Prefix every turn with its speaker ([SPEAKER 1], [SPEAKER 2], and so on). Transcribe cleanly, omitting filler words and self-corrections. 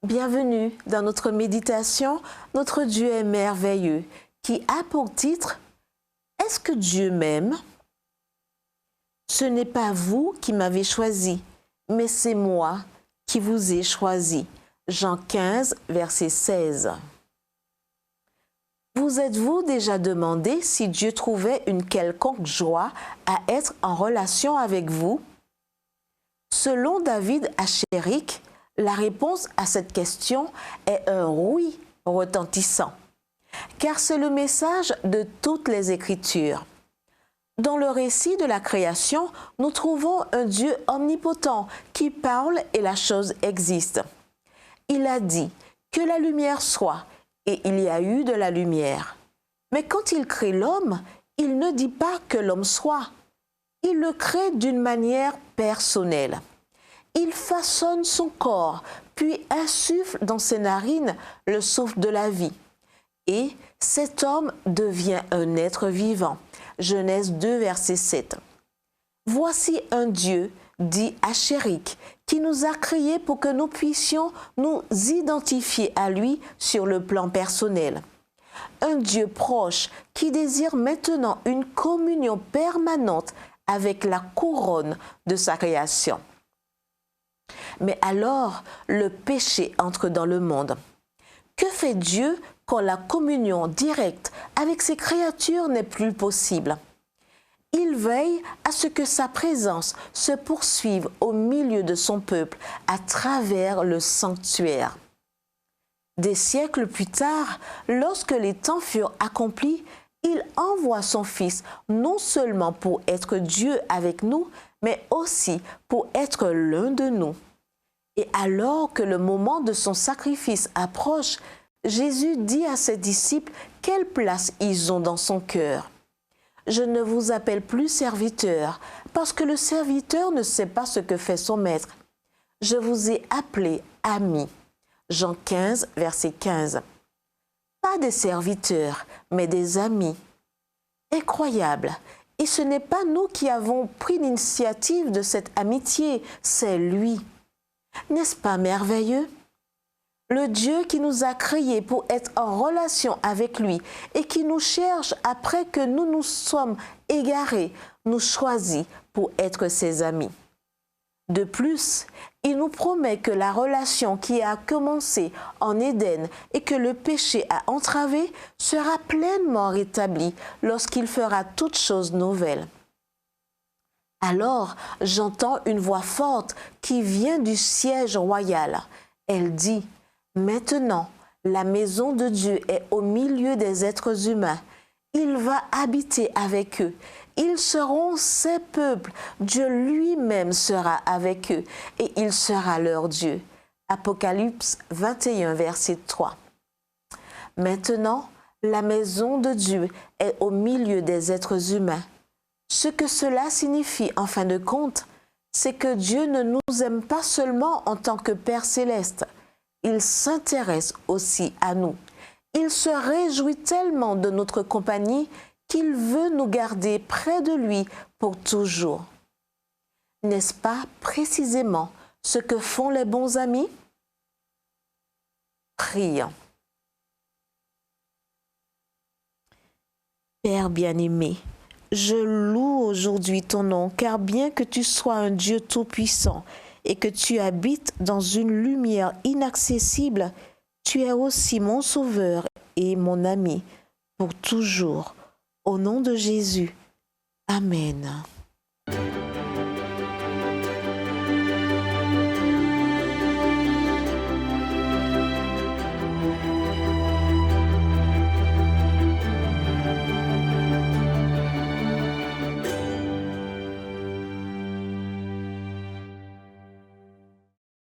[SPEAKER 1] Bienvenue dans notre méditation. Notre Dieu est merveilleux, qui a pour titre « Est-ce que Dieu m'aime ?» Ce n'est pas vous qui m'avez choisi, mais c'est moi qui vous ai choisi. Jean 15, verset 16. Vous êtes-vous déjà demandé si Dieu trouvait une quelconque joie à être en relation avec vous? Selon David Achéric, la réponse à cette question est un oui retentissant, car c'est le message de toutes les Écritures. Dans le récit de la création, nous trouvons un Dieu omnipotent qui parle et la chose existe. Il a dit que la lumière soit, et il y a eu de la lumière. Mais quand il crée l'homme, il ne dit pas que l'homme soit. Il le crée d'une manière personnelle. Il façonne son corps, puis insuffle dans ses narines le souffle de la vie. Et cet homme devient un être vivant. Genèse 2, verset 7. Voici un Dieu, dit Achéric, qui nous a créés pour que nous puissions nous identifier à lui sur le plan personnel. Un Dieu proche qui désire maintenant une communion permanente avec la couronne de sa création. Mais alors, le péché entre dans le monde. Que fait Dieu quand la communion directe avec ses créatures n'est plus possible? Il veille à ce que sa présence se poursuive au milieu de son peuple à travers le sanctuaire. Des siècles plus tard, lorsque les temps furent accomplis, il envoie son Fils non seulement pour être Dieu avec nous, mais aussi pour être l'un de nous. Et alors que le moment de son sacrifice approche, Jésus dit à ses disciples quelle place ils ont dans son cœur. « Je ne vous appelle plus serviteur, parce que le serviteur ne sait pas ce que fait son maître. Je vous ai appelé amis. » Jean 15, verset 15. Pas des serviteurs, mais des amis. Incroyable. Et ce n'est pas nous qui avons pris l'initiative de cette amitié, c'est lui. N'est-ce pas merveilleux? Le Dieu qui nous a créés pour être en relation avec lui et qui nous cherche après que nous nous sommes égarés, nous choisit pour être ses amis. De plus, il nous promet que la relation qui a commencé en Éden et que le péché a entravé sera pleinement rétablie lorsqu'il fera toutes choses nouvelles. Alors, j'entends une voix forte qui vient du siège royal. Elle dit « Maintenant, la maison de Dieu est au milieu des êtres humains. Il va habiter avec eux. Ils seront ses peuples. Dieu lui-même sera avec eux et il sera leur Dieu. » Apocalypse 21, verset 3. Maintenant, la maison de Dieu est au milieu des êtres humains. Ce que cela signifie, en fin de compte, c'est que Dieu ne nous aime pas seulement en tant que Père céleste. Il s'intéresse aussi à nous. Il se réjouit tellement de notre compagnie qu'il veut nous garder près de lui pour toujours. N'est-ce pas précisément ce que font les bons amis? Prions. Père bien-aimé, je loue aujourd'hui ton nom, car bien que tu sois un Dieu tout-puissant et que tu habites dans une lumière inaccessible, tu es aussi mon sauveur et mon ami pour toujours. Au nom de Jésus. Amen.